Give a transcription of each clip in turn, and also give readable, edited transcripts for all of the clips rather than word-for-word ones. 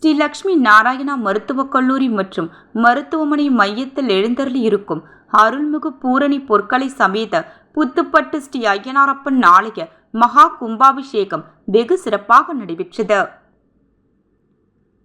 ஸ்ரீ லட்சுமி நாராயணா மருத்துவக் கல்லூரி மற்றும் மருத்துவமனை மையத்தில் எழுந்தருளி இருக்கும் அருள்மிகு பூரணி பொற்களை சமேத புத்துப்பட்டு ஸ்ரீ ஐயனாரப்பன் ஆலய மகா கும்பாபிஷேகம் வெகு சிறப்பாக நடைபெற்றது.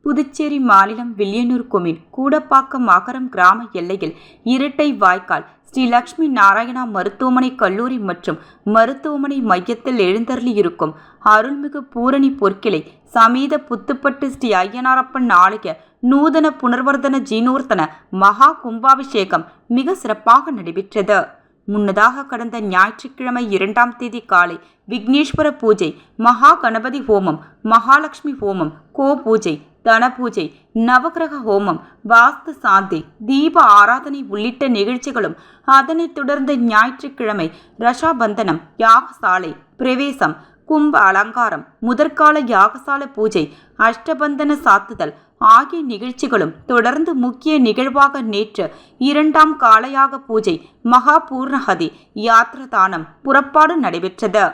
புதுச்சேரி மாநிலம் வில்லியனூர் கொம்யூன் கூடப்பாக்கம் அகரம் கிராம எல்லையில் இரட்டை வாய்க்கால் ஸ்ரீ லட்சுமி நாராயணா மருத்துவமனை கல்லூரி மற்றும் மருத்துவமனை மையத்தில் எழுந்தருளி இருக்கும் அருள்மிகு பூரணி பொற்கிளை சமேத புத்துப்பட்டு ஸ்ரீ ஐயனாரப்பன் ஆலய நூதன புனர்வர்த்தன ஜீனோர்த்தன மகா கும்பாபிஷேகம் மிக சிறப்பாக நடைபெற்றது. முன்னதாக கடந்த ஞாயிற்றுக்கிழமை 2ஆம் தேதி காலை விக்னேஸ்வர பூஜை, மகா கணபதி ஹோமம், மகாலட்சுமி ஹோமம், கோ பூஜை, தன பூஜை, நவகிரக ஹோமம், வாஸ்து சாந்தி, தீப ஆராதனை உள்ளிட்ட நிகழ்ச்சிகளும், அதனைத் தொடர்ந்து ஞாயிற்றுக்கிழமை ரஷாபந்தனம், யாகசாலை பிரவேசம், கும்ப அலங்காரம், முதற்கால யாகசால பூஜை, அஷ்டபந்தன சாத்துதல் ஆகிய நிகழ்ச்சிகளும் தொடர்ந்து முக்கிய நிகழ்வாக நேற்று 2ஆம் காலயாக பூஜை, மகா பூர்ணஹதி யாத்ரதானம் புறப்பாடு நடைபெற்றது.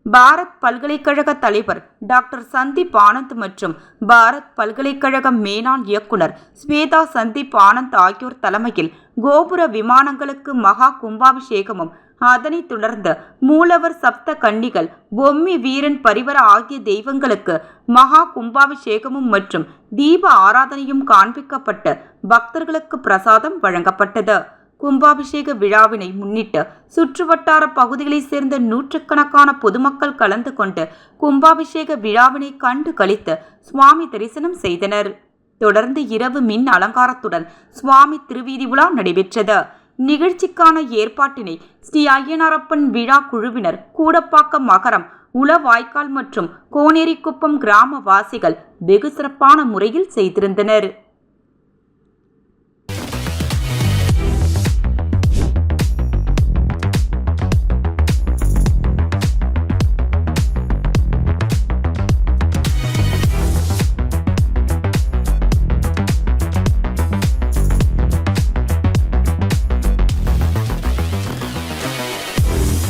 பாரத் பல்கலைக்கழக தலைவர் டாக்டர் சந்தீப் ஆனந்த் மற்றும் பாரத் பல்கலைக்கழக மேனாள் இயக்குனர் ஸ்வேதா சந்தீப் ஆனந்த் ஆகியோர் தலைமையில் கோபுர விமானங்களுக்கு மகா கும்பாபிஷேகமும், அதனைத் தொடர்ந்து மூலவர் சப்த கன்னிகள், பொம்மி வீரன் பரிவர ஆகிய தெய்வங்களுக்கு மகா கும்பாபிஷேகமும் மற்றும் தீப ஆராதனையும் காண்பிக்கப்பட்டு பக்தர்களுக்கு பிரசாதம் வழங்கப்பட்டது. கும்பாபிஷேக விழாவினை முன்னிட்டு சுற்றுவட்டார பகுதிகளைச் சேர்ந்த நூற்றுக்கணக்கான பொதுமக்கள் கலந்து கொண்டு கும்பாபிஷேக விழாவினை கண்டு களித்து சுவாமி தரிசனம் செய்தனர். தொடர்ந்து இரவு மின் அலங்காரத்துடன் சுவாமி திருவீதி உலா நடைபெற்றது. நிகழ்ச்சிக்கான ஏற்பாட்டினை ஸ்ரீ ஐயனாரப்பன் விழா குழுவினர், கூடப்பாக்கம் மகரம், உளவாய்க்கால் மற்றும் கோனேரிக்குப்பம் கிராம வாசிகள் வெகு சிறப்பான முறையில் செய்திருந்தனர்.